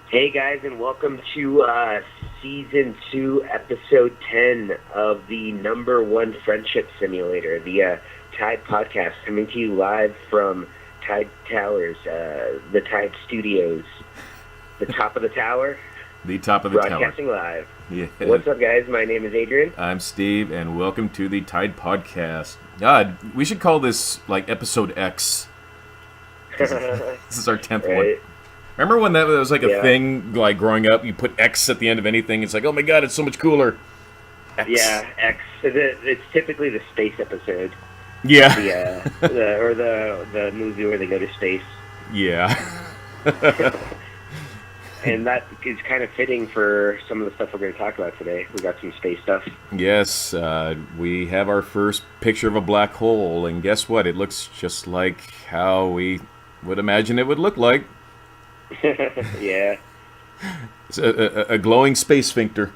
Hey guys, and welcome to Season 2, Episode 10 of the number one friendship simulator, the Tyde podcast, coming to you live from Tyde Towers, the Tyde Studios, the top of the tower, The top of the tower. broadcasting live. Yeah. What's up, guys? My name is Adrian. I'm Steve, and welcome to the Tyde podcast. God, we should call this like Episode X. This is our 10th one. Right? Remember when that was like a Yeah. thing, like growing up, you put X at the end of anything, it's like, oh my god, it's so much cooler. X. Yeah, X. It's typically the space episode, Yeah. the movie where they go to space. Yeah. And that is kind of fitting for some of the stuff we're going to talk about today. We got some space stuff. Yes, we have our first picture of a black hole, and guess what? It looks just like how we would imagine it would look like. Yeah. It's a glowing space sphincter.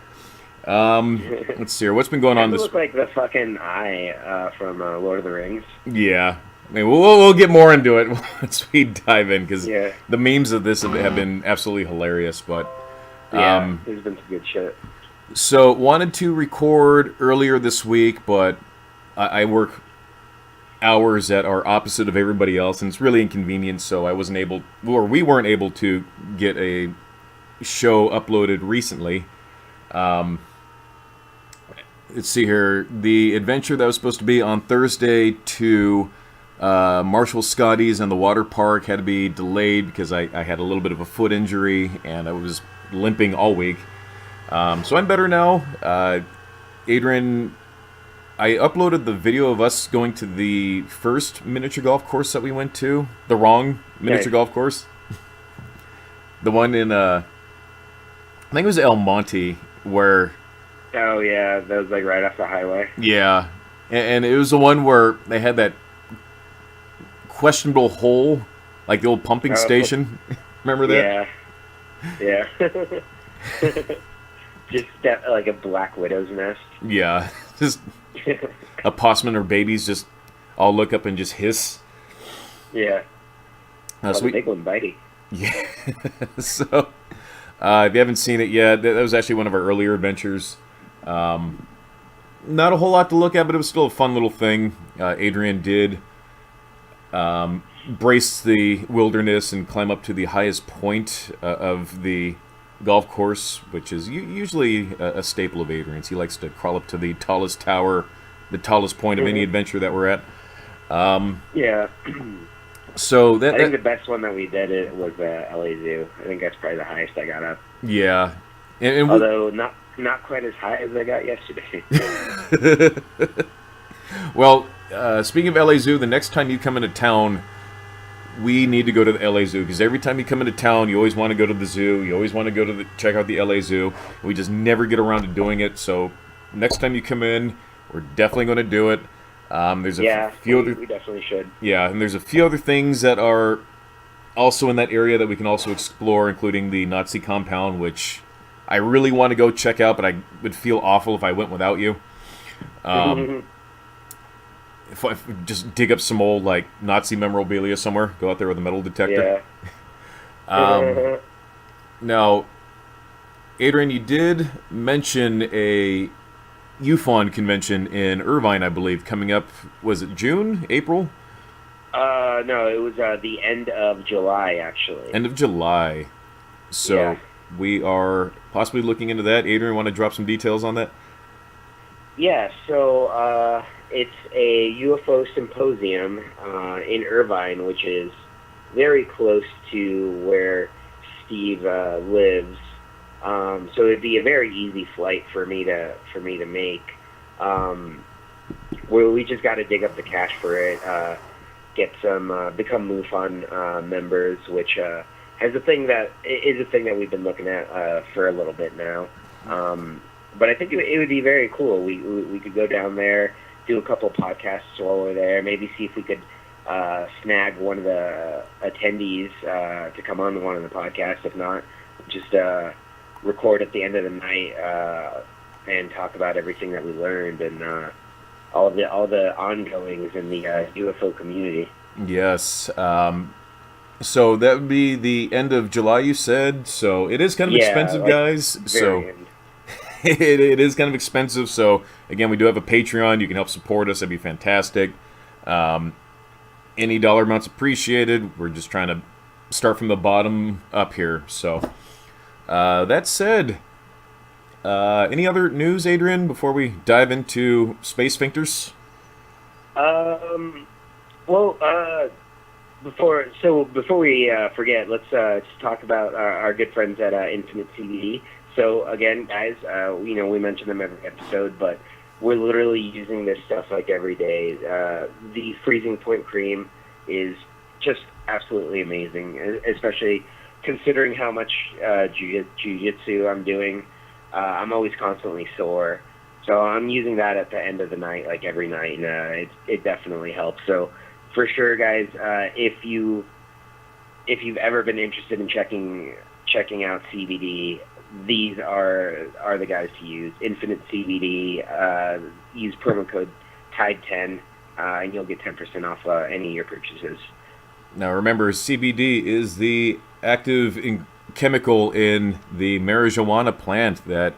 Let's see here. What's been going on It this? look like the fucking eye from Lord of the Rings. Yeah, I mean, we'll get more into it once we dive in, because Yeah. the memes of this have been absolutely hilarious. But Yeah, there's been some good shit. so wanted to record earlier this week, but I work hours that are opposite of everybody else, and it's really inconvenient. So I wasn't able, or we weren't able to get a show uploaded recently. Let's see here. The adventure that was supposed to be on Thursday to Marshall Scotty's and the water park had to be delayed because I had a little bit of a foot injury and I was limping all week. So I'm better now. Adrian, I uploaded the video of us going to the first miniature golf course that we went to. The wrong miniature Okay. golf course. The one in, I think it was El Monte, where... Oh, yeah, that was like right off the highway. Yeah, and it was the one where they had that questionable hole, like the old pumping station. Remember that? Yeah. Yeah. Just that, like a black widow's nest. Yeah, just a possum and her babies just all look up and just hiss. Yeah. So The big one, Bitey. yeah. So if you haven't seen it yet, that was actually one of our earlier adventures. Not a whole lot to look at, but it was still a fun little thing. Adrian did brace the wilderness and climb up to the highest point of the golf course, which is usually a staple of Adrian's. He likes to crawl up to the tallest tower, the tallest point of any adventure that we're at. Yeah. So I think the best one that we did it was LA Zoo. I think that's probably the highest I got up. yeah, and Although not quite as high as I got yesterday. well, speaking of LA Zoo, the next time you come into town, we need to go to the LA Zoo, because every time you come into town, you always want to go to the zoo. You always want to go to check out the LA Zoo. We just never get around to doing it. So next time you come in, we're definitely going to do it. There's a few other. We definitely should. Yeah, and there's a few other things that are also in that area that we can also explore, including the Nazi compound, which I really want to go check out, but I would feel awful if I went without you. If I just dig up some old like Nazi memorabilia somewhere, go out there with a metal detector. Yeah. Now, Adrian, you did mention a UFON convention in Irvine, I believe, coming up. Was it June, April? No, it was the end of July, actually. End of July. So Yeah. we are possibly looking into that. Adrian, want to drop some details on that? Yeah, so it's a UFO symposium in Irvine, which is very close to where Steve lives. So it'd be a very easy flight for me to make. We just got to dig up the cash for it, get some become MUFON members, which is a thing that we've been looking at for a little bit now. But I think it would be very cool. We could go down there, do a couple podcasts while we're there, maybe see if we could snag one of the attendees to come on one of the podcasts. If not, just record at the end of the night and talk about everything that we learned and all the ongoings in the UFO community. Yes. So that would be the end of July, you said. So it is kind of Yeah, expensive, like guys. So very end. it is kind of expensive. So again, we do have a Patreon. You can help support us. That'd be fantastic. Any dollar amounts appreciated. We're just trying to start from the bottom up here. So that said, any other news, Adrian, before we dive into Space Sphincters? Well, before we forget, let's just talk about our good friends at Infinite CBD. So again, guys, we mention them every episode, but we're literally using this stuff like every day. The freezing point cream is just absolutely amazing, especially considering how much jiu-jitsu I'm doing. I'm always constantly sore, so I'm using that at the end of the night, like every night, and it definitely helps. So for sure, guys, if you've ever been interested in checking out CBD, these are the guys to use. Infinite CBD. Use promo code Tyde10, and you'll get 10% off any of your purchases. Now remember, CBD is the active chemical in the marijuana plant that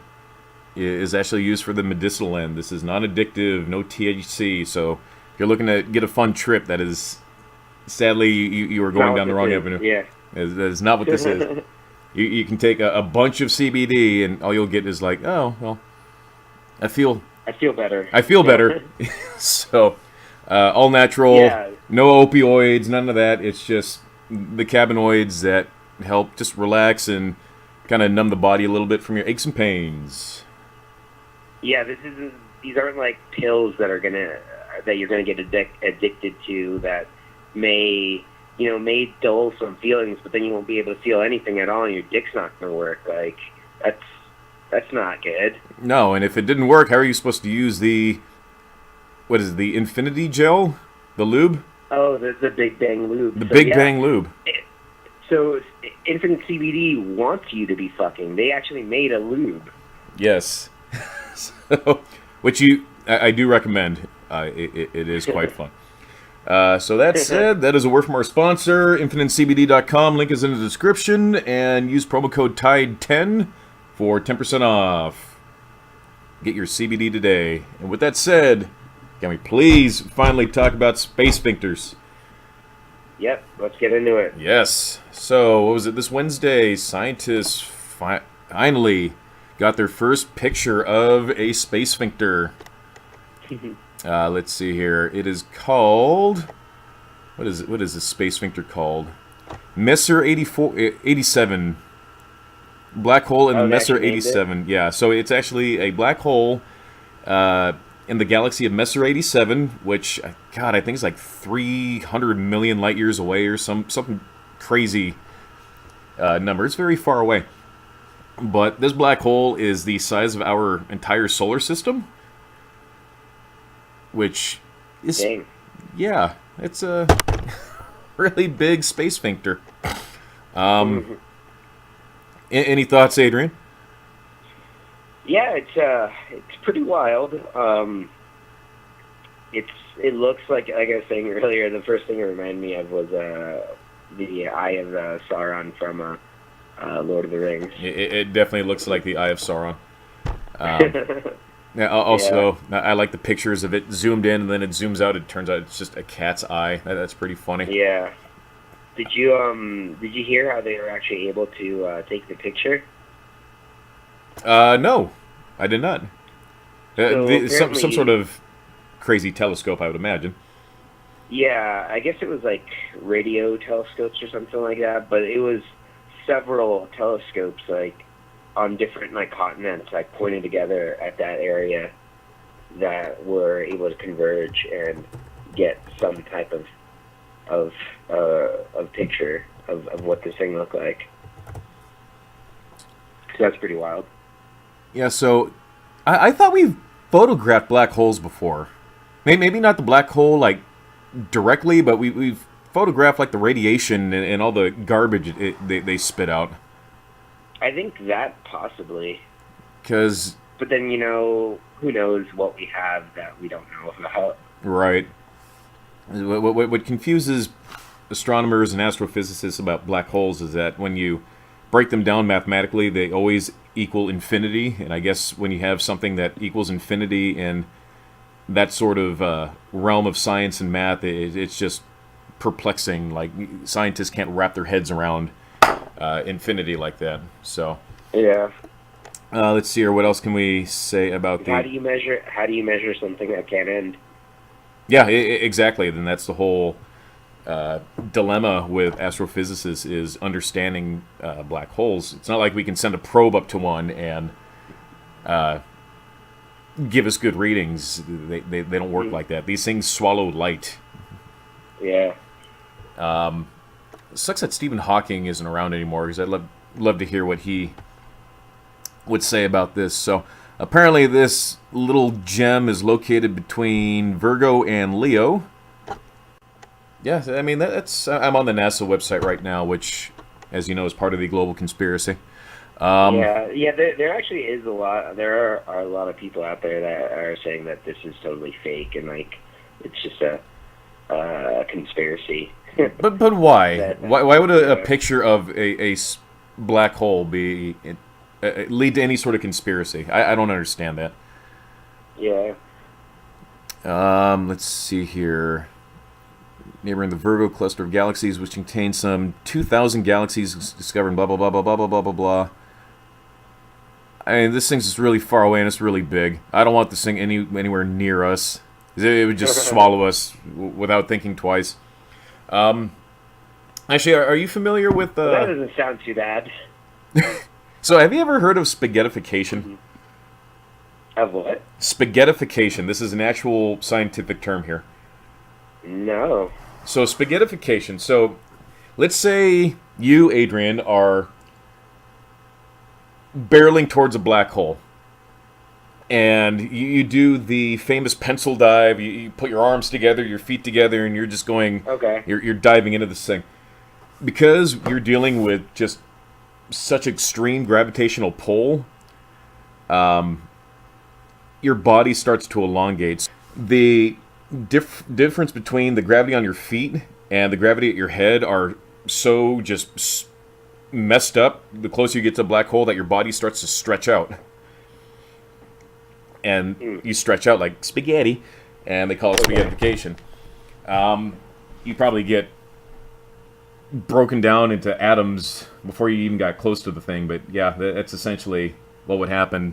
is actually used for the medicinal end. This is non-addictive, no THC. So if you're looking to get a fun trip, that is sadly you are going down the wrong avenue. Yeah, that is not what this is. You can take a bunch of CBD, and all you'll get is like, oh, well, I feel better. I feel better. So, all natural, no opioids, none of that. It's just the cannabinoids that help just relax and kind of numb the body a little bit from your aches and pains. Yeah, these aren't like pills that you're gonna get addicted to that may dull some feelings, but then you won't be able to feel anything at all, and your dick's not going to work. Like, that's not good. No, and if it didn't work, how are you supposed to use the Infinity Gel? The lube? Oh, the Big Bang Lube. The Big Bang Lube. So, Infinite CBD wants you to be fucking. They actually made a lube. Yes. So, which I do recommend. It is quite fun. So that said, that is a word from our sponsor, InfiniteCBD.com. Link is in the description, and use promo code TIDE10 for 10% off. Get your CBD today. And with that said, can we please finally talk about Space Sphincters? Yep, let's get into it. Yes. So, what was it? This Wednesday, scientists finally got their first picture of a space sphincter. Let's see here. It is called... What is this space sphincter called? Messer 87. Black hole in Messer 87. Yeah, so it's actually a black hole in the galaxy of Messer 87, which, God, I think is like 300 million light years away or something crazy number. It's very far away. But this black hole is the size of our entire solar system. Which is, dang. Yeah, it's a really big space sphincter. Any thoughts, Adrian? Yeah, it's pretty wild. It looks like I was saying earlier, the first thing it reminded me of was the Eye of Sauron from Lord of the Rings. It definitely looks like the Eye of Sauron. Yeah, also, I like the pictures of it zoomed in and then it zooms out. It turns out it's just a cat's eye. That's pretty funny. Yeah. Did you hear how they were actually able to take the picture? No, I did not. So some sort of crazy telescope, I would imagine. Yeah, I guess it was like radio telescopes or something like that, but it was several telescopes, like, on different continents, pointed together at that area that were able to converge and get some type of picture of what this thing looked like. So that's pretty wild. Yeah, so I thought we've photographed black holes before. Maybe not the black hole directly, but we've photographed the radiation and all the garbage they spit out. I think that possibly. But then, who knows what we have that we don't know about. Right. What confuses astronomers and astrophysicists about black holes is that when you break them down mathematically, they always equal infinity. And I guess when you have something that equals infinity in that sort of realm of science and math, it's just perplexing. Like, scientists can't wrap their heads around infinity like that. So Yeah. let's see here. What else can we say about How do you measure something that can't end? Yeah, exactly. Then that's the whole dilemma with astrophysicists is understanding black holes. It's not like we can send a probe up to one and give us good readings. They don't work like that. These things swallow light. Yeah. It sucks that Stephen Hawking isn't around anymore, because I'd love to hear what he would say about this. So apparently this little gem is located between Virgo and Leo. Yeah, I mean, that's I'm on the NASA website right now, which, as you know, is part of the global conspiracy. Yeah. There actually is a lot. There are a lot of people out there that are saying that this is totally fake and like it's just a conspiracy. But why? Why would a picture of a black hole be lead to any sort of conspiracy? I don't understand that. Yeah. Let's see here. Neighboring the Virgo cluster of galaxies, which contains some 2,000 galaxies discovered, blah, blah, blah, blah, blah, blah, blah, blah, blah. I mean, this thing's just really far away and it's really big. I don't want this thing anywhere near us. It would just swallow us without thinking twice. Actually, are you familiar with... Well, that doesn't sound too bad. So, have you ever heard of spaghettification? Of what? Spaghettification. This is an actual scientific term here. No. So, spaghettification. So, let's say you, Adrian, are barreling towards a black hole. And you do the famous pencil dive. You put your arms together, your feet together, and you're just going... Okay. You're diving into this thing. Because you're dealing with just such extreme gravitational pull, your body starts to elongate. The difference between the gravity on your feet and the gravity at your head are so just messed up the closer you get to a black hole that your body starts to stretch out. And you stretch out like spaghetti, and they call it spaghettification. You probably get broken down into atoms before you even got close to the thing, but yeah, that's essentially what would happen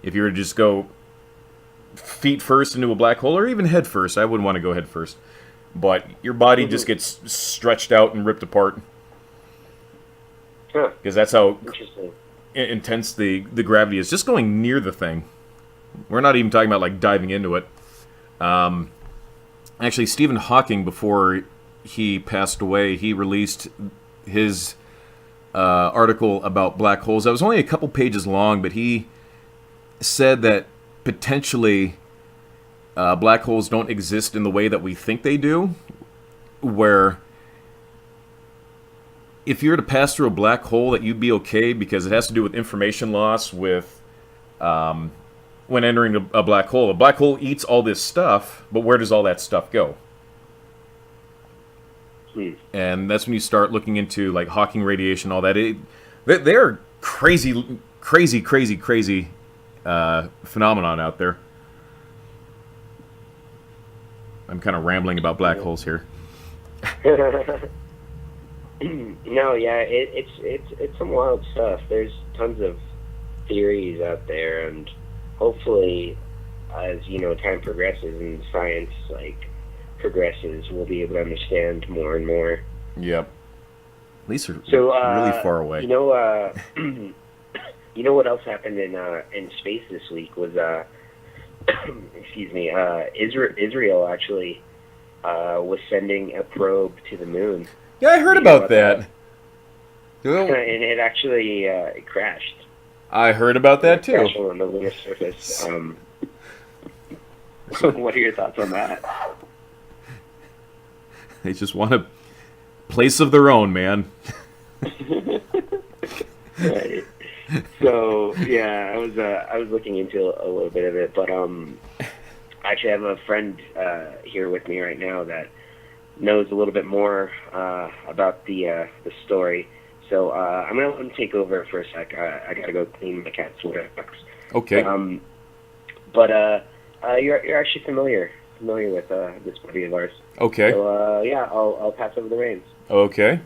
if you were to just go feet first into a black hole, or even head first. I wouldn't want to go head first, but your body just gets stretched out and ripped apart, because that's how intense the gravity is just going near the thing. We're not even talking about like diving into it. Actually, Stephen Hawking, before he passed away, he released his article about black holes. That was only a couple pages long, but he said that potentially black holes don't exist in the way that we think they do, where if you were to pass through a black hole, that you'd be okay because it has to do with information loss with when entering a black hole. A black hole eats all this stuff, but where does all that stuff go? And that's when you start looking into like Hawking radiation, all that. They're crazy phenomenon out there. I'm kind of rambling about black holes here. No, yeah, it's some wild stuff. There's tons of theories out there, and hopefully, as you know, time progresses and science progresses, we'll be able to understand more and more. Yep. At least they're really far away. You know, you know what else happened in space this week was excuse me, Israel actually was sending a probe to the moon. Yeah, I heard about that. And it actually it crashed. I heard about that too. Crashed on the lunar surface. What are your thoughts on that? They just want a place of their own, man. Right. So yeah, I was looking into a little bit of it, but actually I have a friend here with me right now that knows a little bit more about the story. So I'm gonna let him take over for a sec. I gotta go clean my cat's litter box. Okay. You're actually familiar with this buddy of ours. Okay. So yeah, I'll pass over the reins. Okay.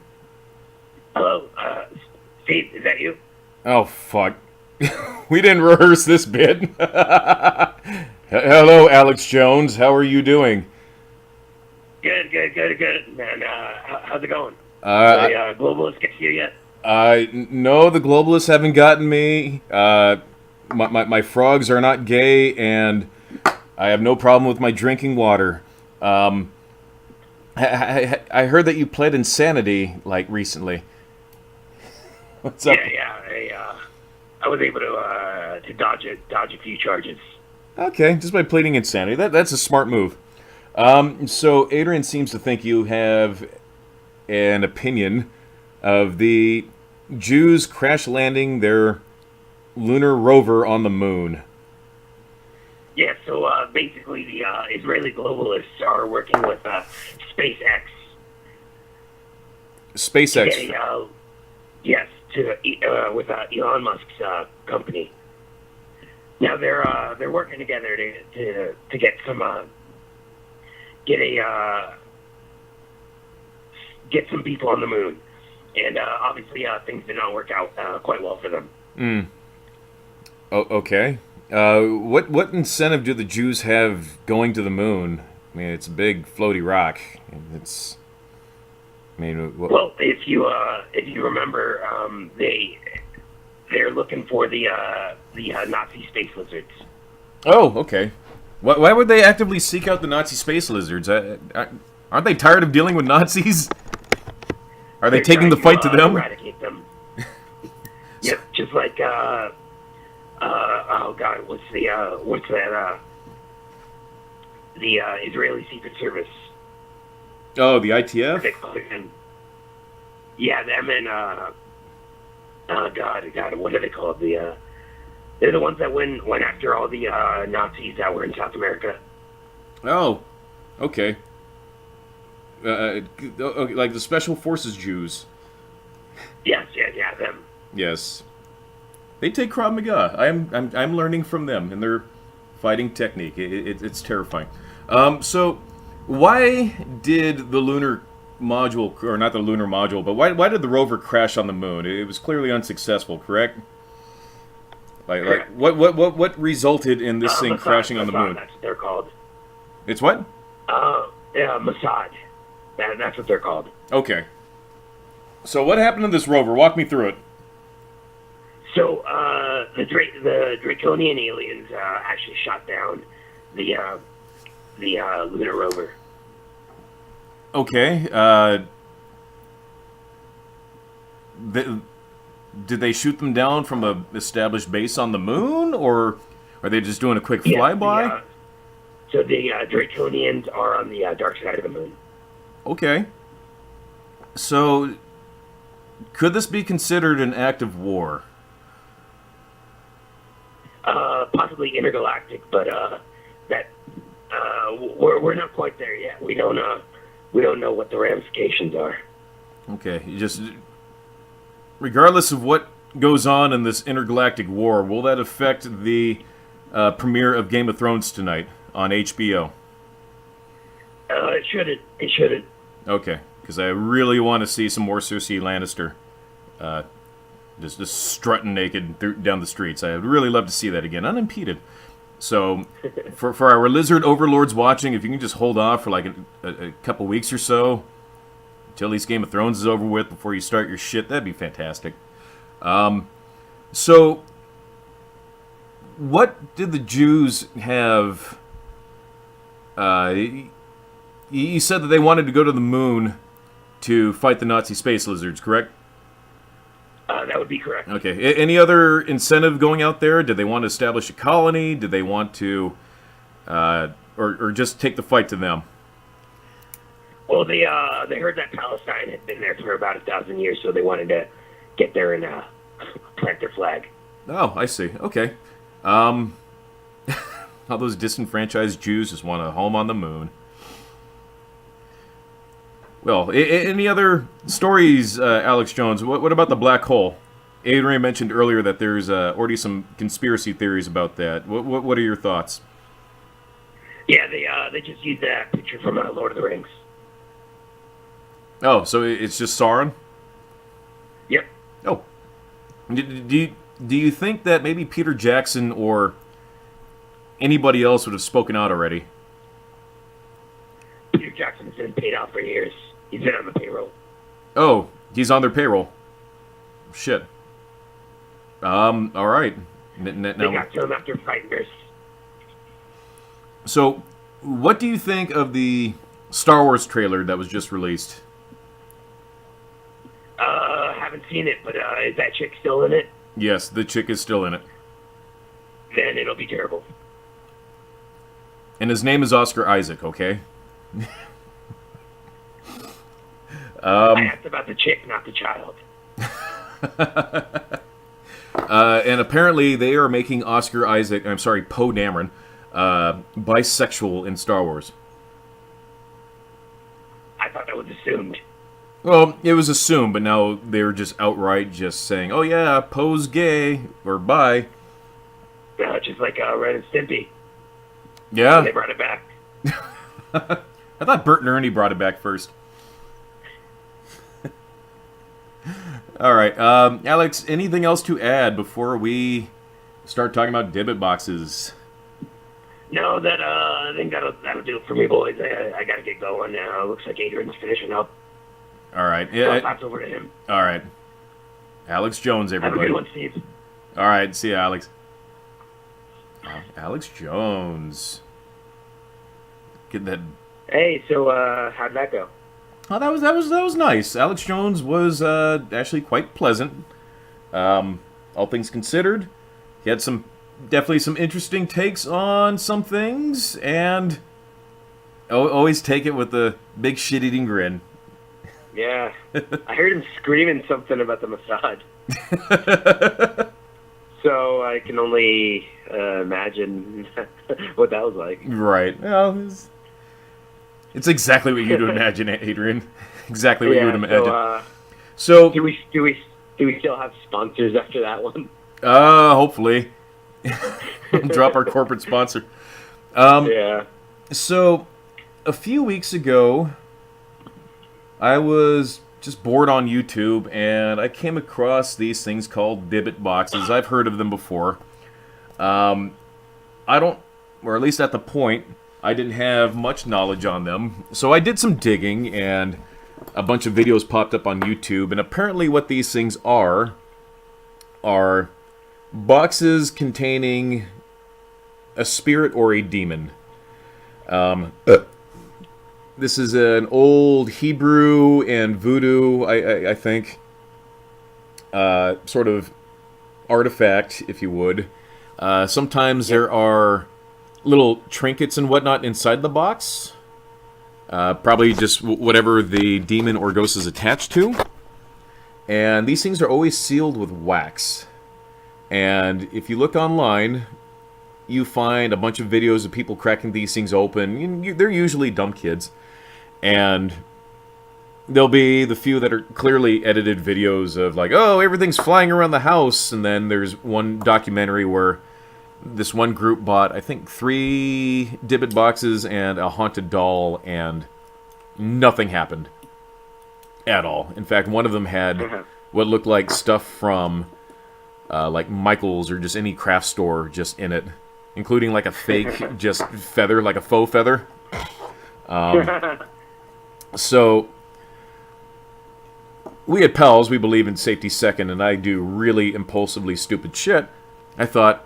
Hello, Steve. Is that you? Oh, fuck. We didn't rehearse this bit. Hello, Alex Jones. How are you doing? Good. Man, how's it going? The Globalists get to you yet? No, the globalists haven't gotten me. My frogs are not gay, and I have no problem with my drinking water. I heard that you played Insanity, like, recently. What's up? Yeah. I was able to dodge a few charges. Okay, just by pleading Insanity. That's a smart move. So Adrian seems to think you have an opinion of the Jews crash landing their lunar rover on the moon. Yeah, so basically the Israeli globalists are working with SpaceX. SpaceX? Yes, with Elon Musk's company. Now they're working together to get some get some people on the moon, and obviously things did not work out quite well for them. Okay. What incentive do the Jews have going to the moon? I mean, it's a big floaty rock. It's. I mean, well, if you remember, they're looking for the Nazi space lizards. Oh, okay. Why would they actively seek out the Nazi space lizards? Aren't they tired of dealing with Nazis? Are they taking the fight to them? Eradicate them. Yep, just like oh god, what's that? The Israeli Secret Service. Oh, the ITF. Yeah, them and oh god, what are they called? They're the ones that went after all the Nazis that were in South America. Oh, okay. Like the Special Forces Jews. Yes, them. Yes, they take Krav Maga. I'm learning from them and their fighting technique. It's terrifying. So, why did the lunar module, or not the lunar module, but why did the rover crash on the moon? It was clearly unsuccessful, correct? Like what resulted in this thing crashing on the moon? That's what they're called. It's what? Yeah, Mossad. That's what they're called. Okay. So what happened to this rover? Walk me through it. So the Draconian aliens actually shot down the lunar rover. Okay. Did they shoot them down from a established base on the moon, or are they just doing a quick flyby? So the Draconians are on the dark side of the moon. Okay. So, could this be considered an act of war? Possibly intergalactic, but we're not quite there yet. We don't know what the ramifications are. Okay, regardless of what goes on in this intergalactic war, will that affect the premiere of Game of Thrones tonight on HBO? It shouldn't. It shouldn't. Okay, because I really want to see some more Cersei Lannister, just strutting naked down the streets. I would really love to see that again, unimpeded. So, for our lizard overlords watching, if you can just hold off for like a couple weeks or so, until at least Game of Thrones is over with before you start your shit, that'd be fantastic. So, what did the Jews have? You said that they wanted to go to the moon to fight the Nazi space lizards, correct? That would be correct. Okay. Any other incentive going out there? Did they want to establish a colony? Did they want to, or just take the fight to them? Well, they heard that Palestine had been there for about 1,000 years, so they wanted to get there and plant their flag. Oh, I see. Okay. All those disenfranchised Jews just want a home on the moon. Well, any other stories, Alex Jones? What about the black hole? Adrian mentioned earlier that there's already some conspiracy theories about that. What are your thoughts? Yeah, they just used that picture from Lord of the Rings. Oh, so it's just Sauron? Yep. Oh, do you think that maybe Peter Jackson or anybody else would have spoken out already? Peter Jackson's been paid out for years. He's been on the payroll. Oh, he's on their payroll. Shit. All right. They got to him after Frighteners. So, what do you think of the Star Wars trailer that was just released? Haven't seen it, but is that chick still in it? Yes, the chick is still in it. Then it'll be terrible. And his name is Oscar Isaac, okay? I asked about the chick, not the child. And apparently they are making Poe Dameron, bisexual in Star Wars. I thought that was assumed. Well, it was assumed, but now they're just outright just saying, oh yeah, Poe's gay, or bi. Just like Ren and Stimpy. Yeah. They brought it back. I thought Bert and Ernie brought it back first. All right, Alex, anything else to add before we start talking about Dibbit boxes? No, I think that'll do it for me, boys. I gotta get going now. Looks like Adrian's finishing up. All right. Yeah. I'll pass over to him. All right. Alex Jones, everybody. Have a good one, Steve. All right. See you, Alex. Alex Jones. Get that. Hey, so how'd that go? Oh, that was nice. Alex Jones was actually quite pleasant. All things considered, he had definitely some interesting takes on some things, and always take it with a big shit-eating grin. Yeah, I heard him screaming something about the massage. So I can only imagine what that was like. Right. Well, it's exactly what you'd imagine, Adrian. Exactly what you would imagine. So do we still have sponsors after that one? Hopefully. Drop our corporate sponsor. Yeah. So a few weeks ago, I was just bored on YouTube, and I came across these things called Dibbit boxes. I've heard of them before. I don't, or at least at the point, I didn't have much knowledge on them. So I did some digging, and a bunch of videos popped up on YouTube. And apparently what these things are boxes containing a spirit or a demon. This is an old Hebrew and voodoo, I think, sort of artifact, if you would. Sometimes there are little trinkets and whatnot inside the box. Probably just whatever the demon or ghost is attached to. And these things are always sealed with wax. And if you look online, you find a bunch of videos of people cracking these things open. They're usually dumb kids. And there'll be the few that are clearly edited videos of like, oh, everything's flying around the house. And then there's one documentary where this one group bought, I think, 3 Dibbit boxes and a haunted doll, and nothing happened at all. In fact, one of them had what looked like stuff from like Michael's or just any craft store just in it, including like a fake just feather, like a faux feather. So we had pals, we believe in safety second, and I do really impulsively stupid shit. I thought,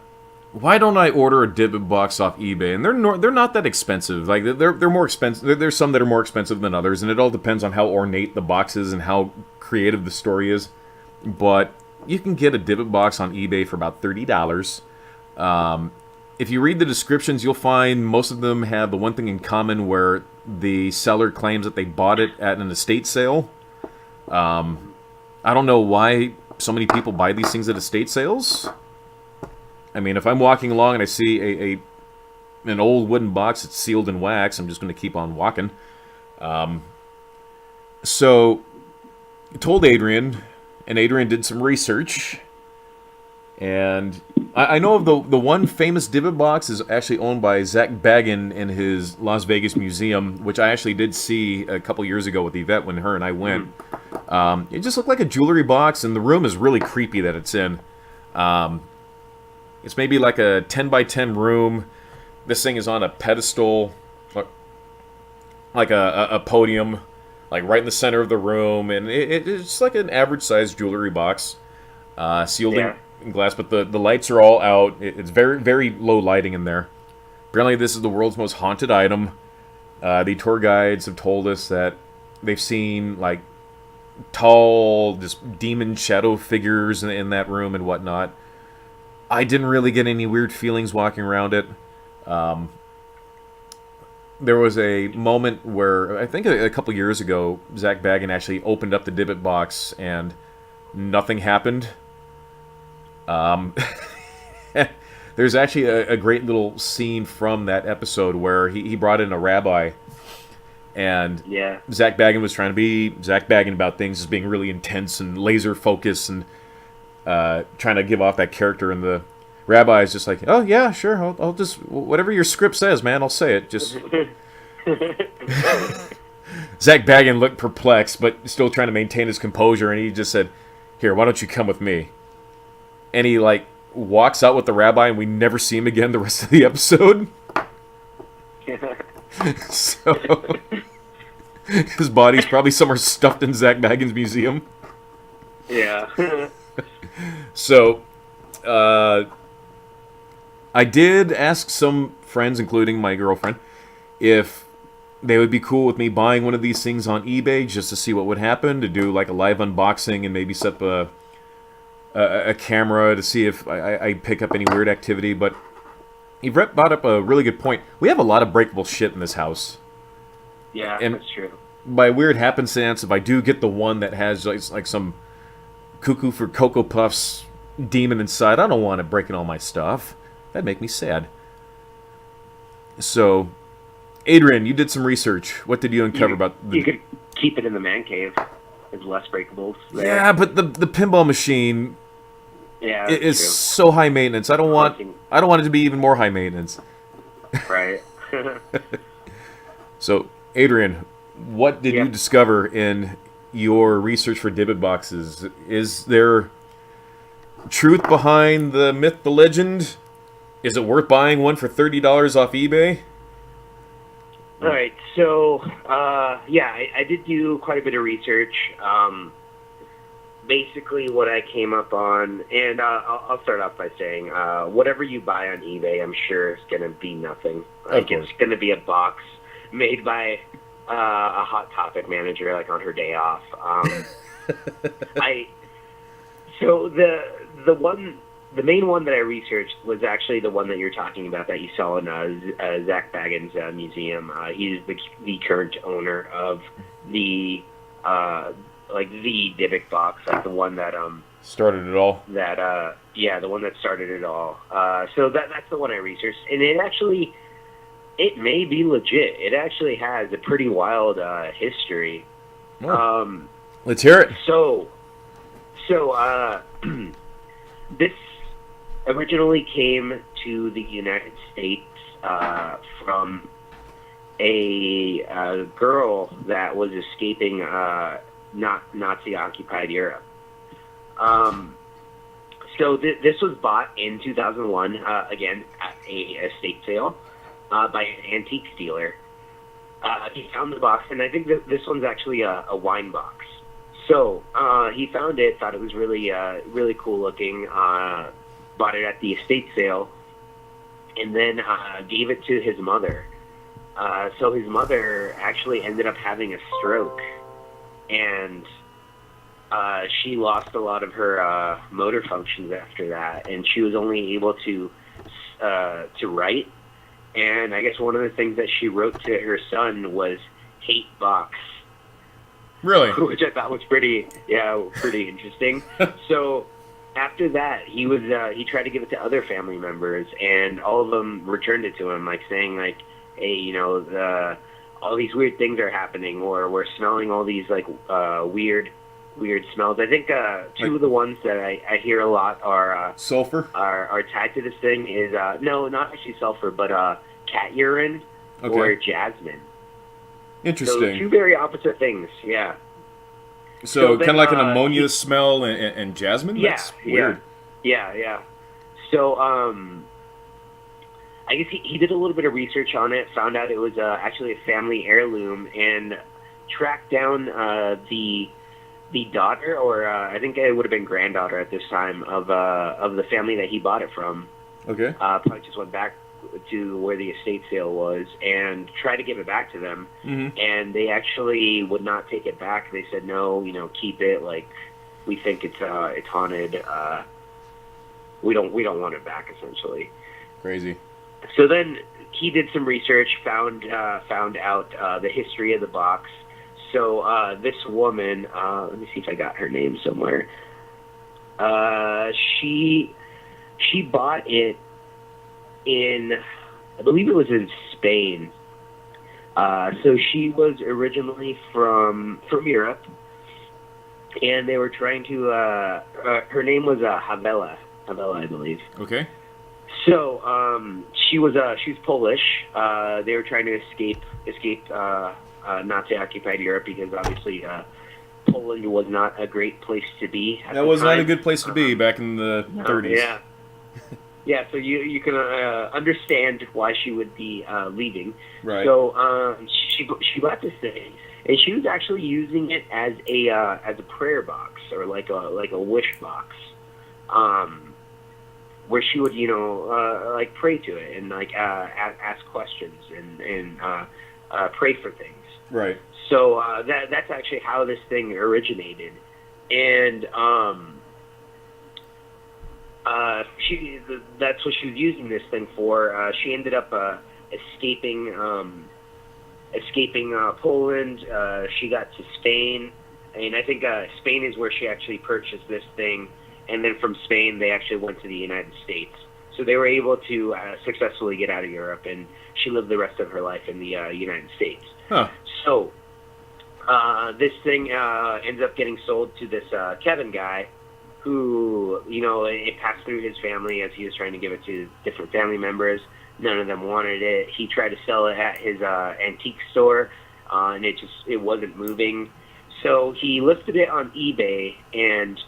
why don't I order a Dibbit box off eBay? And they're not that expensive. Like they're more expensive. There's some that are more expensive than others, and it all depends on how ornate the box is and how creative the story is. But you can get a Dibbit box on eBay for about $30. If you read the descriptions, you'll find most of them have the one thing in common where the seller claims that they bought it at an estate sale. I don't know why so many people buy these things at estate sales. I mean, if I'm walking along and I see an old wooden box that's sealed in wax, I'm just going to keep on walking. So, I told Adrian, and Adrian did some research, and I know of the one famous divot box is actually owned by Zach Baggin in his Las Vegas museum, which I actually did see a couple years ago with Yvette when her and I went. It just looked like a jewelry box, and the room is really creepy that it's in. It's maybe like a 10 by 10 room. This thing is on a pedestal, like a podium, like right in the center of the room, and it's like an average-sized jewelry box, sealed in glass, but the lights are all out. It's very, very low lighting in there. Apparently, this is the world's most haunted item. The tour guides have told us that they've seen, like, tall, just demon shadow figures in that room and whatnot. I didn't really get any weird feelings walking around it. There was a moment where, I think a couple years ago, Zach Baggin actually opened up the divot box and nothing happened. There's actually a great little scene from that episode where he brought in a rabbi, and Zach Baggin was trying to be Zach Baggin about things, as being really intense and laser focused and trying to give off that character, and the rabbi is just like, oh yeah, sure, I'll just, whatever your script says, man, I'll say it. Just Zach Baggin looked perplexed, but still trying to maintain his composure, and he just said, here, why don't you come with me? And he, like, walks out with the rabbi, and we never see him again the rest of the episode. So, his body's probably somewhere stuffed in Zach Baggin's museum. Yeah. So, I did ask some friends, including my girlfriend, if they would be cool with me buying one of these things on eBay just to see what would happen, to do like a live unboxing and maybe set up a camera to see if I pick up any weird activity. But Yvette brought up a really good point. We have a lot of breakable shit in this house. Yeah, and that's true. By weird happenstance, if I do get the one that has like some Cuckoo for Cocoa Puffs demon inside, I don't want it breaking all my stuff. That'd make me sad. So, Adrian, you did some research. What did you uncover about You could keep it in the man cave. There's less breakables there. Yeah, but the pinball machine is true. so high maintenance. I don't want it to be even more high maintenance. Right. So, Adrian, what did you discover in your research for divot boxes? Is there truth behind the myth, the legend? Is it worth buying one for $30 off eBay? All right, so I did do quite a bit of research. Basically, what I came up on, and I'll start off by saying, whatever you buy on eBay, I'm sure it's going to be nothing. Like, it's going to be a box made by a Hot Topic manager, like on her day off. The main one that I researched was actually the one that you're talking about that you saw in Zach Baggin's museum. He's the current owner of the divot box, like the one that started it all. The one that started it all. So that's the one I researched, and it may be legit. It actually has a pretty wild history. Oh. Let's hear it. So this originally came to the United States from a girl that was escaping Nazi-occupied Europe. So this was bought in 2001, again, at a estate sale by an antique dealer. He found the box, and I think that this one's actually a wine box. So he found it, thought it was really really cool looking, bought it at the estate sale, and then gave it to his mother. So his mother actually ended up having a stroke, and she lost a lot of her motor functions after that, and she was only able to write. And I guess one of the things that she wrote to her son was "hate box." Really? Which I thought was pretty interesting. So after that, he tried to give it to other family members, and all of them returned it to him, like saying, like, hey, all these weird things are happening, or we're smelling all these like weird smells. I think two of the ones that I hear a lot are sulfur. Are tied to this thing is no, not actually sulfur, but cat urine Okay. or jasmine. Interesting. So two very opposite things. Yeah. So then, kind of like an ammonia smell and jasmine. Yeah. That's weird. Yeah. So I guess he did a little bit of research on it, found out it was actually a family heirloom, and tracked down the daughter, or I think it would have been granddaughter at this time, of the family that he bought it from. Okay. Probably just went back to where the estate sale was and tried to give it back to them, and they actually would not take it back. They said, no, keep it. Like, we think it's haunted. We don't want it back, essentially. Crazy. So then he did some research, found out the history of the box. So this woman, let me see if I got her name somewhere. She bought it in, I believe it was in Spain. So she was originally from Europe, and they were trying to. Her name was Havela, I believe. Okay. So she's Polish. They were trying to escape Nazi-occupied Europe, because obviously Poland was not a great place to be. That was not a good place to be back in the 30s. Yeah. Yeah, so you can understand why she would be leaving. Right. So she bought this thing, and she was actually using it as a prayer box, or like a wish box, where she would like pray to it and like ask questions and pray for things. Right. So that's actually how this thing originated, and that's what she was using this thing for. She ended up escaping Poland. She got to Spain, and I think Spain is where she actually purchased this thing. And then from Spain, they actually went to the United States. So they were able to successfully get out of Europe, and she lived the rest of her life in the United States. Huh. So this thing ends up getting sold to this Kevin guy, who, it passed through his family as he was trying to give it to different family members. None of them wanted it. He tried to sell it at his antique store, and it wasn't moving. So he listed it on eBay, and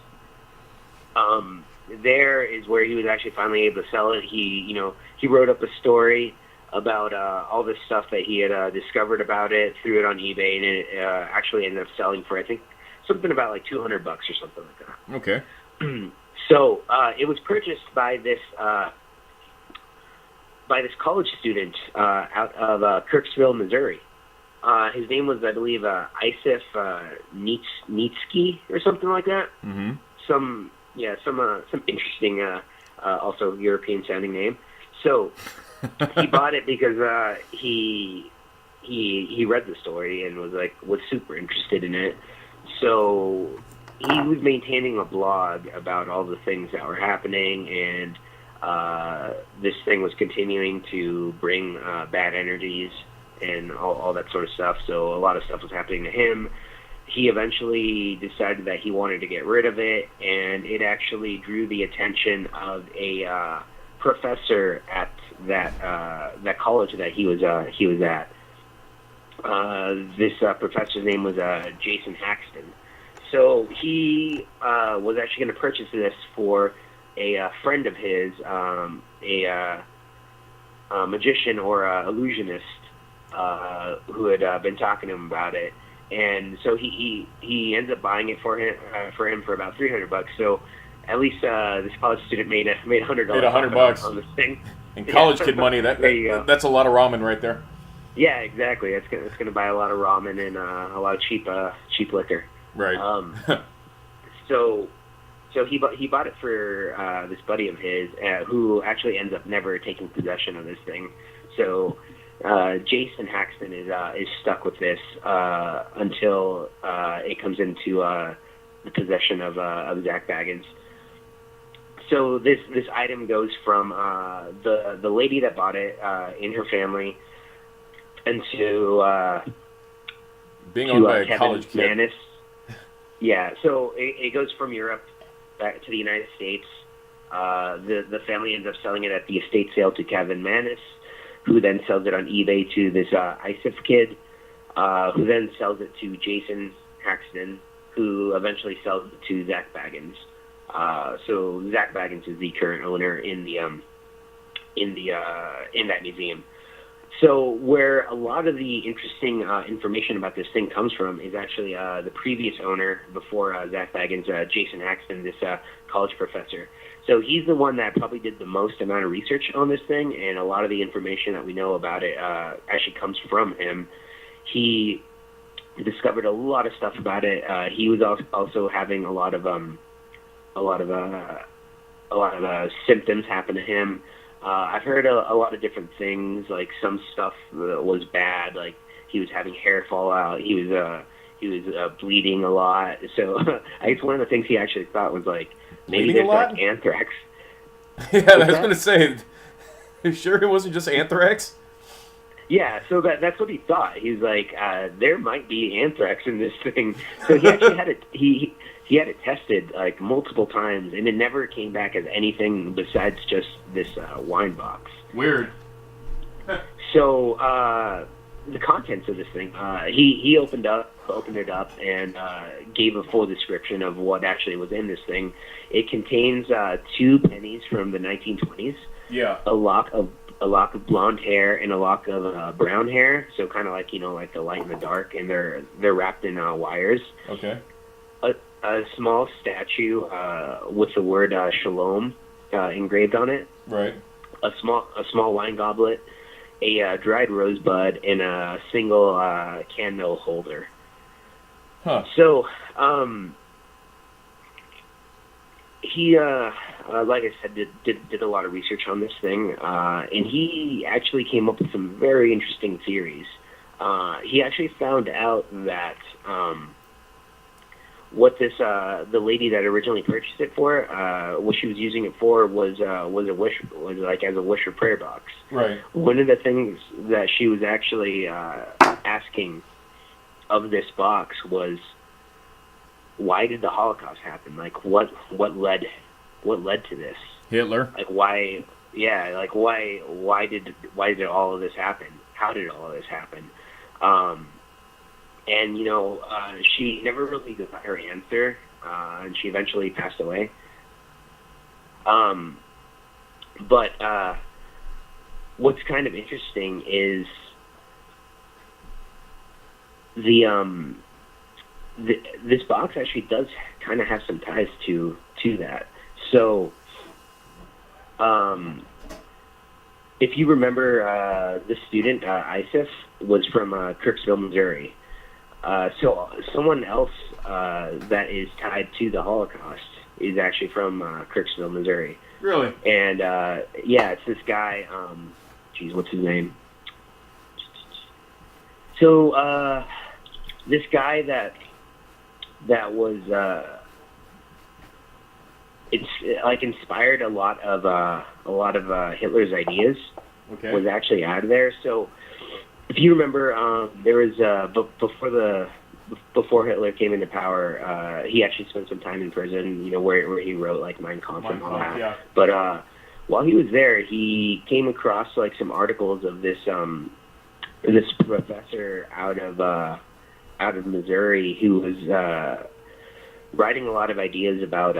there is where he was actually finally able to sell it. He wrote up a story about all this stuff that he had discovered about it, threw it on eBay, and it actually ended up selling for, I think, something about like $200 or something like that. Okay. So it was purchased by this college student out of Kirksville, Missouri. His name was, I believe, Isif Nitsky or something like that. Mm-hmm. Some interesting, also European-sounding name. So he bought it because he read the story and was super interested in it. So he was maintaining a blog about all the things that were happening, and this thing was continuing to bring bad energies and all that sort of stuff. So a lot of stuff was happening to him. He eventually decided that he wanted to get rid of it, and it actually drew the attention of a professor at that college that he was at. This professor's name was Jason Haxton. So he was actually going to purchase this for a friend of his, a magician or illusionist who had been talking to him about it. And so he ends up buying it for him for about $300. So at least this college student made $100. Made $100 on this thing. And college kid money. That's a lot of ramen right there. Yeah, exactly. It's gonna buy a lot of ramen and a lot of cheap liquor. Right. So he bought it for this buddy of his who actually ends up never taking possession of this thing. So Jason Haxton is stuck with this until it comes into the possession of Zach Baggins. So this item goes from the lady that bought it in her family and to being owned by a Kevin college kid. Manis. Yeah, so it goes from Europe back to the United States. The family ends up selling it at the estate sale to Kevin Manis, who then sells it on eBay to this ISIF kid, who then sells it to Jason Haxton, who eventually sells it to Zach Baggins. So Zach Baggins is the current owner in that museum. So where a lot of the interesting information about this thing comes from is actually the previous owner before Zach Baggins, Jason Haxton, this college professor. So he's the one that probably did the most amount of research on this thing, and a lot of the information that we know about it actually comes from him. He discovered a lot of stuff about it. He was also having a lot of symptoms happen to him. I've heard a lot of different things. Like some stuff was bad. Like he was having hair fall out. He was bleeding a lot. So I guess one of the things he actually thought was like maybe there's like anthrax. Yeah, I was going to say. You sure it wasn't just anthrax? Yeah, so that's what he thought. He's like, there might be anthrax in this thing. So he actually had it. He had it tested like multiple times, and it never came back as anything besides just this wine box. Weird. So the contents of this thing, he opened it up, and gave a full description of what actually was in this thing. It contains 2 pennies from the 1920s. Yeah. A lock of blonde hair and a lock of brown hair. So kind of like like the light and the dark, and they're wrapped in wires. Okay. A small statue with the word Shalom engraved on it. Right. A small wine goblet, a dried rosebud, and a single candle holder. Huh. So he, like I said, did a lot of research on this thing, and he actually came up with some very interesting theories. He actually found out that what this the lady that originally purchased it for, what she was using it for was like as a wish or prayer box. Right. One of the things that she was actually asking of this box was, why did the Holocaust happen? Like what led to this? Hitler. Like why? Yeah. Like why did all of this happen? How did all of this happen? And she never really got her answer, and she eventually passed away. But what's kind of interesting is this box actually does kind of have some ties to that. So, if you remember, the student Isif was from Kirksville, Missouri. So someone else that is tied to the Holocaust is actually from Kirksville, Missouri. Really? And yeah, it's this guy. What's his name? So this guy that was it's like inspired a lot of Hitler's ideas. Okay. Was actually out of there. So if you remember, there was before Hitler came into power, he actually spent some time in prison. Where he wrote like Mein Kampf and all that. Yeah. But while he was there, he came across like some articles of this professor out of Missouri who was writing a lot of ideas about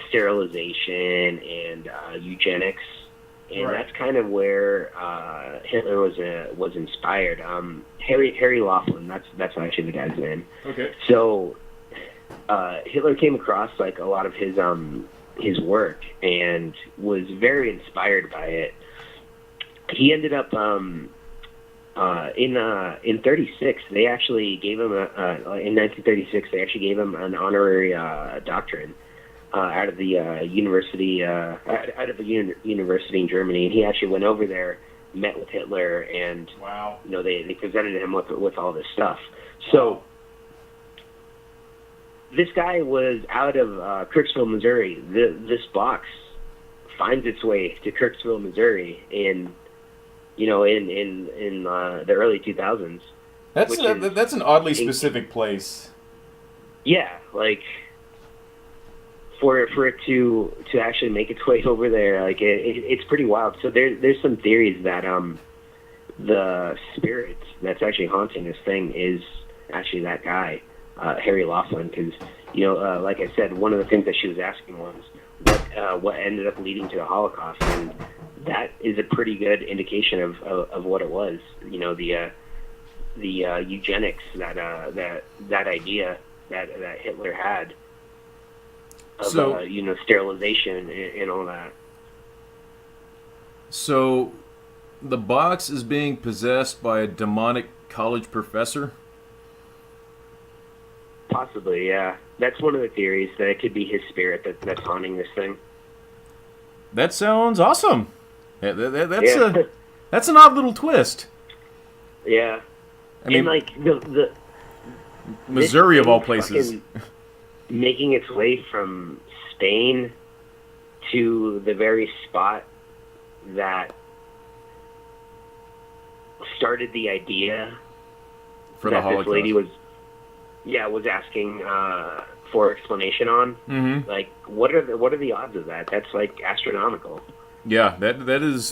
sterilization and eugenics. And right. That's kind of where Hitler was inspired. Harry Laughlin, that's actually the guy's name. Okay. So Hitler came across like a lot of his work and was very inspired by it. He ended up in 36. They actually gave him in 1936. They actually gave him an honorary doctorate. Out of the university in Germany, and he actually went over there, met with Hitler, and wow, they presented him with all this stuff. So this guy was out of Kirksville, Missouri. This box finds its way to Kirksville, Missouri in in the early 2000s. That's Which is that's an oddly specific place. Yeah, like for it to actually make its way over there, like it's pretty wild. So there's some theories that the spirit that's actually haunting this thing is actually that guy, Harry Laughlin, because like I said, one of the things that she was asking was what ended up leading to the Holocaust, and that is a pretty good indication of what it was. The eugenics that idea that Hitler had of sterilization and all that. So the box is being possessed by a demonic college professor? Possibly, yeah. That's one of the theories, that it could be his spirit that's haunting this thing. That sounds awesome. Yeah. That's an odd little twist. Yeah. I mean, and like the Missouri of all places. Making its way from Spain to the very spot that started the idea For that the Holocaust. this lady was asking for explanation on. Mm-hmm. Like, what are the odds of that? That's like astronomical. Yeah, that is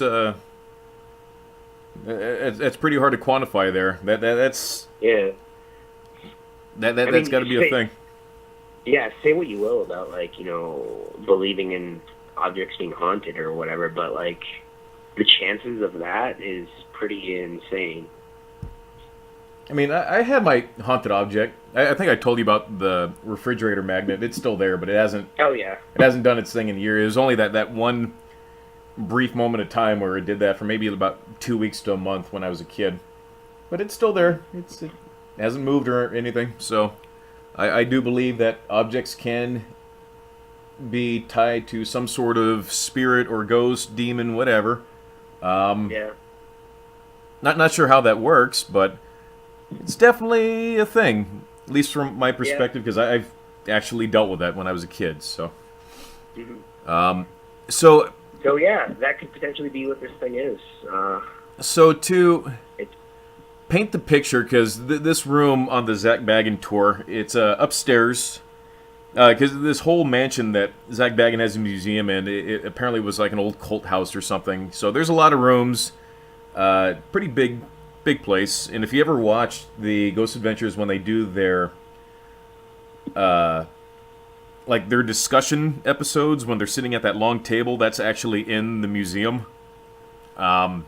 that's pretty hard to quantify there. That's Yeah. That's got to be a thing. Yeah, say what you will about believing in objects being haunted or whatever, but like the chances of that is pretty insane. I mean, I had my haunted object. I think I told you about the refrigerator magnet. It's still there, but it hasn't. Oh yeah. It hasn't done its thing in a year. It was only that one brief moment of time where it did that for maybe about 2 weeks to a month when I was a kid. But it's still there. It hasn't moved or anything. So I do believe that objects can be tied to some sort of spirit or ghost, demon, whatever. Yeah. Not sure how that works, but it's definitely a thing, at least from my perspective, because I've actually dealt with that when I was a kid. So, so yeah, that could potentially be what this thing is. So to paint the picture, because this room on the Zach Baggin tour, it's upstairs, because this whole mansion that Zach Baggin has a museum in, it apparently was like an old cult house or something. So there's a lot of rooms, pretty big place. And if you ever watched the Ghost Adventures when they do their like their discussion episodes when they're sitting at that long table, that's actually in the museum. And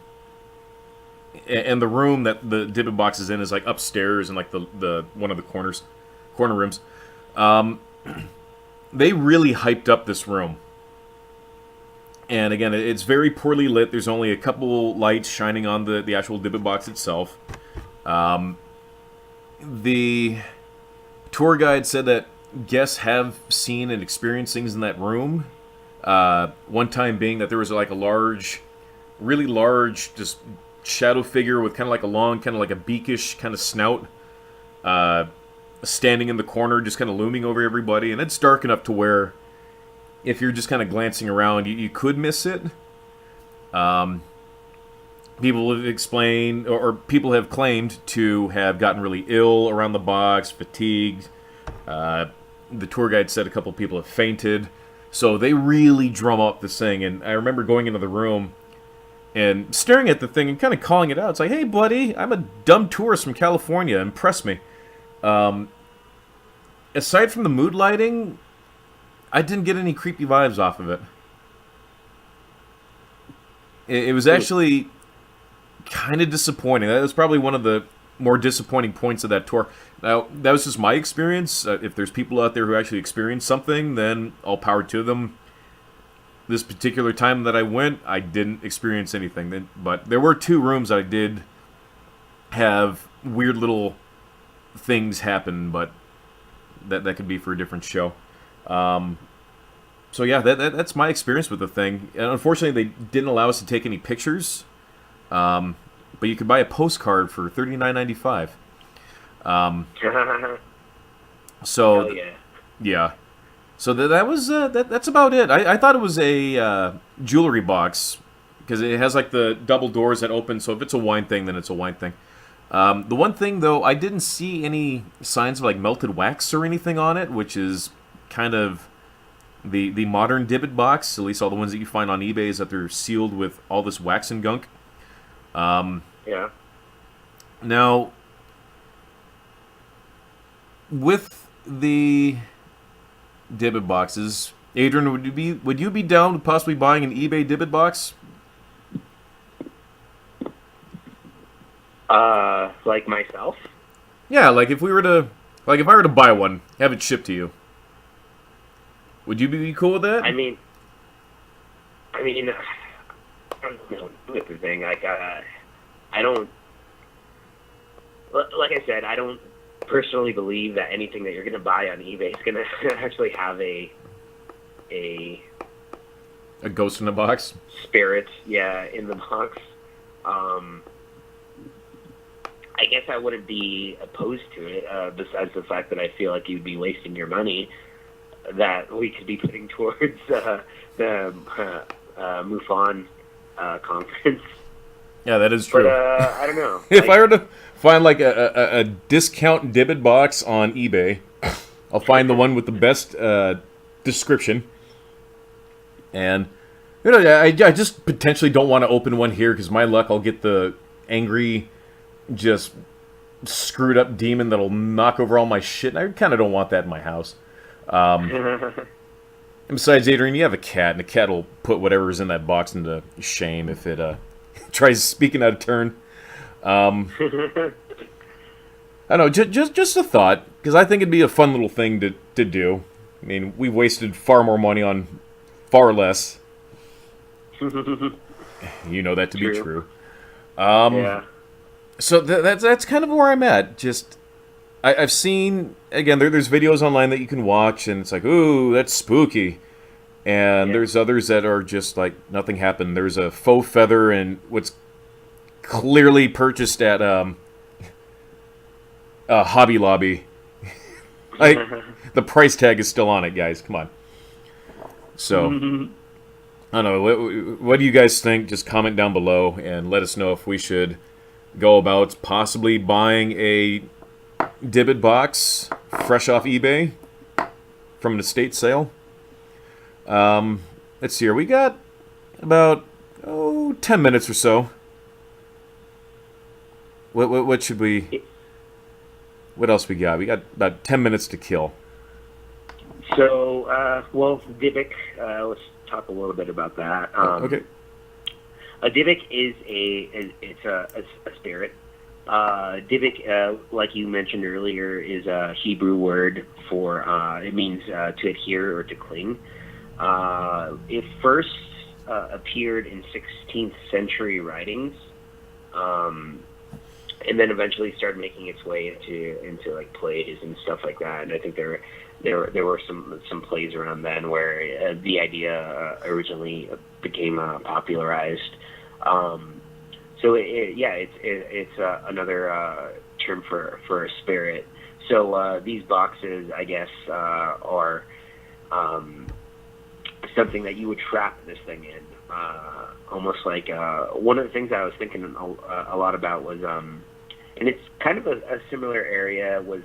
the room that the Dibbit box is in is like upstairs in like the one of the corner rooms. They really hyped up this room. And again, it's very poorly lit. There's only a couple lights shining on the actual Dibbit box itself. The tour guide said that guests have seen and experienced things in that room. One time being that there was like a really large, just shadow figure with kind of like a long, kind of like a beakish kind of snout, standing in the corner, just kind of looming over everybody. And it's dark enough to where if you're just kind of glancing around, you could miss it. People have explained, or people have claimed to have gotten really ill around the box, fatigued. The tour guide said a couple people have fainted. So they really drum up this thing. And I remember going into the room and staring at the thing and kind of calling it out. It's like, hey, buddy, I'm a dumb tourist from California. Impress me. Aside from the mood lighting, I didn't get any creepy vibes off of it. It was actually kind of disappointing. That was probably one of the more disappointing points of that tour. Now, that was just my experience. If there's people out there who actually experienced something, then all power to them. This particular time that I went, I didn't experience anything. But there were 2 rooms that I did have weird little things happen, but that could be for a different show. So yeah, that's my experience with the thing. And unfortunately, they didn't allow us to take any pictures. But you could buy a postcard for $39.95. So Hell yeah. Yeah. So that was that's about it. I thought it was a jewelry box because it has like the double doors that open. So if it's a wine thing, then it's a wine thing. The one thing though, I didn't see any signs of like melted wax or anything on it, which is kind of the modern Dibbit box. At least all the ones that you find on eBay is that they're sealed with all this wax and gunk. Yeah. Now, with the Dibbit boxes, Adrian, would you be down to possibly buying an eBay Dibbit box? Like myself? Yeah, like if I were to buy one, have it shipped to you, would you be cool with that? I mean, I don't know with the thing. Like, I don't. Like I said, I don't personally believe that anything that you're going to buy on eBay is going to actually have a ghost in the box? Spirit, yeah, in the box. I guess I wouldn't be opposed to it, besides the fact that I feel like you'd be wasting your money that we could be putting towards the MUFON conference. Yeah, that is true. But, I don't know. If I were to find like a discount Dibbit box on eBay, I'll find the one with the best description. And I just potentially don't want to open one here because my luck, I'll get the angry, just screwed up demon that'll knock over all my shit. And I kind of don't want that in my house. And besides, Adrian, you have a cat, and the cat will put whatever's in that box into shame if it tries speaking out of turn. I don't know, just a thought, because I think it'd be a fun little thing to do. I mean, we've wasted far more money on far less. You know that to be true. Yeah. So that's kind of where I'm at. Just I've seen, again, there's videos online that you can watch, and it's like, ooh, that's spooky. And there's others that are just like, nothing happened. There's a faux feather and what's clearly purchased at Hobby Lobby. Like, the price tag is still on it, guys. Come on. So, I don't know. What do you guys think? Just comment down below and let us know if we should go about possibly buying a Dibbit box fresh off eBay from an estate sale. Let's see here. We got about 10 minutes or so. What should we? What else we got? We got about 10 minutes to kill. So, Dybbuk, let's talk a little bit about that. Okay. A Dybbuk is a spirit. Dybbuk, like you mentioned earlier, is a Hebrew word for, it means to adhere or to cling. It first appeared in 16th century writings, and then eventually started making its way into like plays and stuff like that. And I think there were some plays around then where the idea originally became popularized. So it's another term for a spirit. So these boxes, I guess, are something that you would trap this thing in. Almost like one of the things I was thinking a lot about was, and it's kind of a similar area, was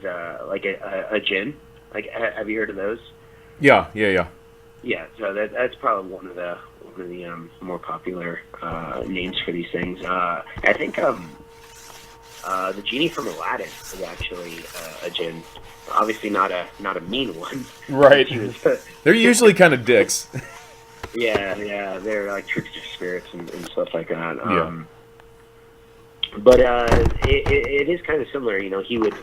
like a gin. Like, have you heard of those? Yeah. Yeah, so that's probably one of the more popular names for these things. I think the genie from Aladdin is actually a jinn. Obviously not a mean one. Right. They're usually kind of dicks. Yeah, they're like trickster spirits and stuff like that. Yeah. But it is kind of similar. You know, he was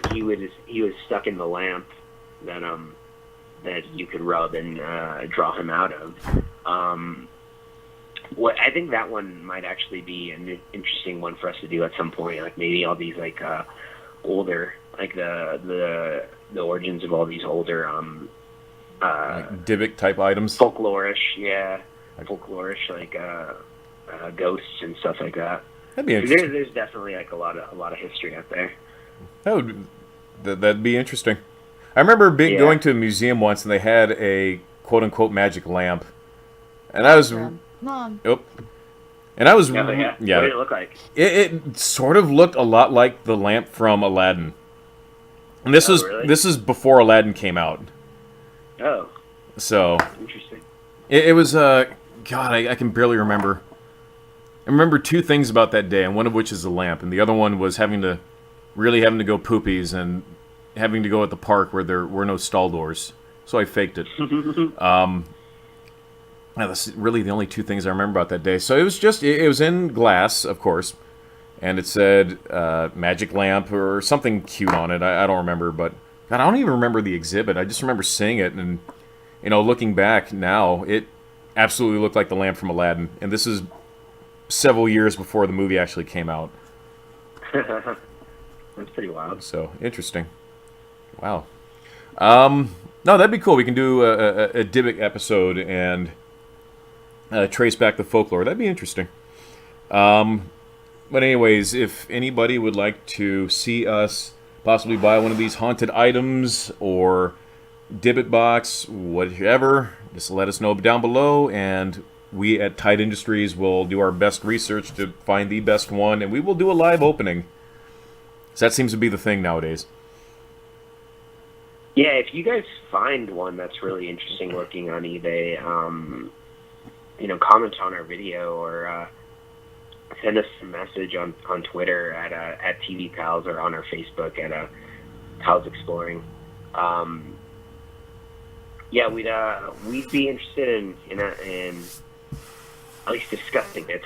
stuck in the lamp that you could rub and draw him out of. What I think that one might actually be an interesting one for us to do at some point. Like maybe all these like older, like the origins of all these older like Dybbuk type items, folklorish, like ghosts and stuff like that. That'd be interesting. There's definitely like a lot of history out there. That'd be interesting. I remember going to a museum once, and they had a quote unquote magic lamp, and I was. Mom. And I was, Oh, yeah. What did it look like? It sort of looked a lot like the lamp from Aladdin. And this Really? this is before Aladdin came out. Oh. So Interesting. it was God, I can barely remember. I remember two things about that day, and one of which is the lamp, and the other one was having to go poopies and having to go at the park where there were no stall doors. So I faked it. That's really the only two things I remember about that day. So it was in glass, of course, and it said magic lamp or something cute on it. I don't remember, but God, I don't even remember the exhibit. I just remember seeing it, and looking back now, it absolutely looked like the lamp from Aladdin. And this is several years before the movie actually came out. That's pretty wild. So interesting. Wow. No, that'd be cool. We can do a Dybbuk episode and trace back the folklore. That'd be interesting. But anyways, if anybody would like to see us possibly buy one of these haunted items or Dybbuk box, whatever, just let us know down below, and we at Tyde Industries will do our best research to find the best one, and we will do a live opening. So that seems to be the thing nowadays. Yeah, if you guys find one that's really interesting looking on eBay, comment on our video or send us a message on Twitter at TV Pals or on our Facebook at Pals Exploring. Yeah, we'd be interested in at least discussing it.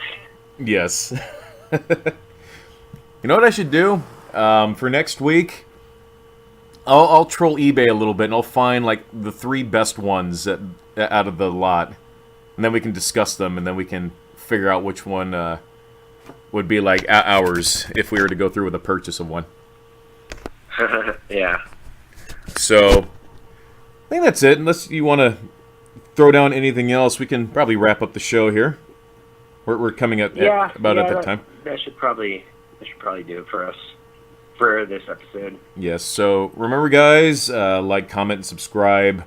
Yes. You know what I should do for next week? I'll troll eBay a little bit, and I'll find like the 3 best ones out of the lot, and then we can discuss them, and then we can figure out which one would be like ours if we were to go through with a purchase of one. Yeah. So I think that's it. Unless you want to throw down anything else, we can probably wrap up the show here. We're coming up at that time. That should probably do it for us for this episode. Yes. So remember, guys, like, comment, and subscribe.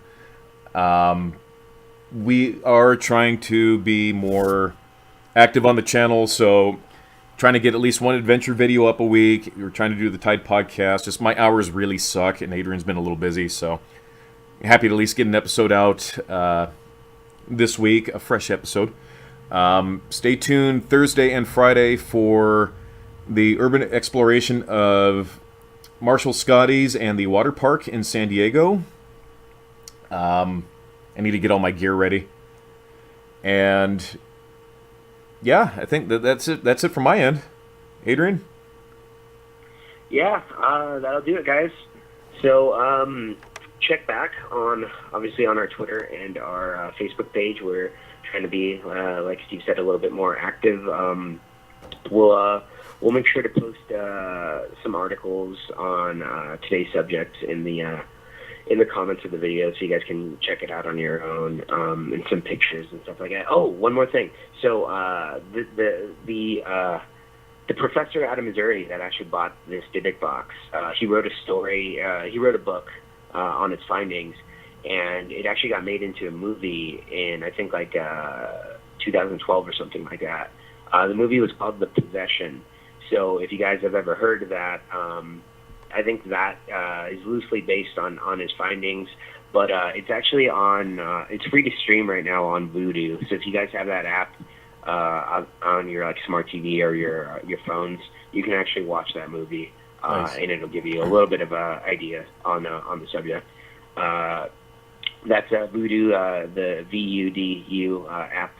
We are trying to be more active on the channel, so trying to get at least one adventure video up a week. We're trying to do the Tyde podcast. Just my hours really suck, and Adrian's been a little busy, so happy to at least get an episode out this week, a fresh episode. Stay tuned Thursday and Friday for the urban exploration of Marshall Scotty's and the water park in San Diego. I need to get all my gear ready. And yeah, I think that's it. That's it from my end. Adrian? Yeah, that'll do it, guys. So check back obviously on our Twitter and our Facebook page. We're trying to be, like Steve said, a little bit more active. We'll make sure to post some articles on today's subject in the comments of the video, so you guys can check it out on your own, and some pictures and stuff like that. Oh, one more thing. So the professor out of Missouri that actually bought this Dybbuk box, he wrote a story. He wrote a book on its findings, and it actually got made into a movie in, I think, like 2012 or something like that. The movie was called The Possession. So if you guys have ever heard of that, I think that is loosely based on his findings, but it's actually it's free to stream right now on Vudu. So if you guys have that app on your like smart TV or your phones, you can actually watch that movie, nice. And it'll give you a little bit of an idea on the subject. That's Vudu, the VUDU app,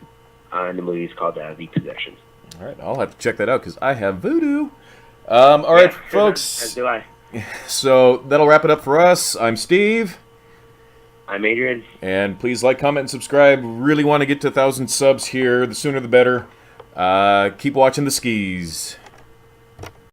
and the movie is called The Possession. All right, I'll have to check that out because I have Vudu. All right, folks. As do I. So that'll wrap it up for us. I'm Steve. I'm Adrian. And please like, comment, and subscribe. Really want to get to 1,000 subs here. The sooner the better. Keep watching the skis.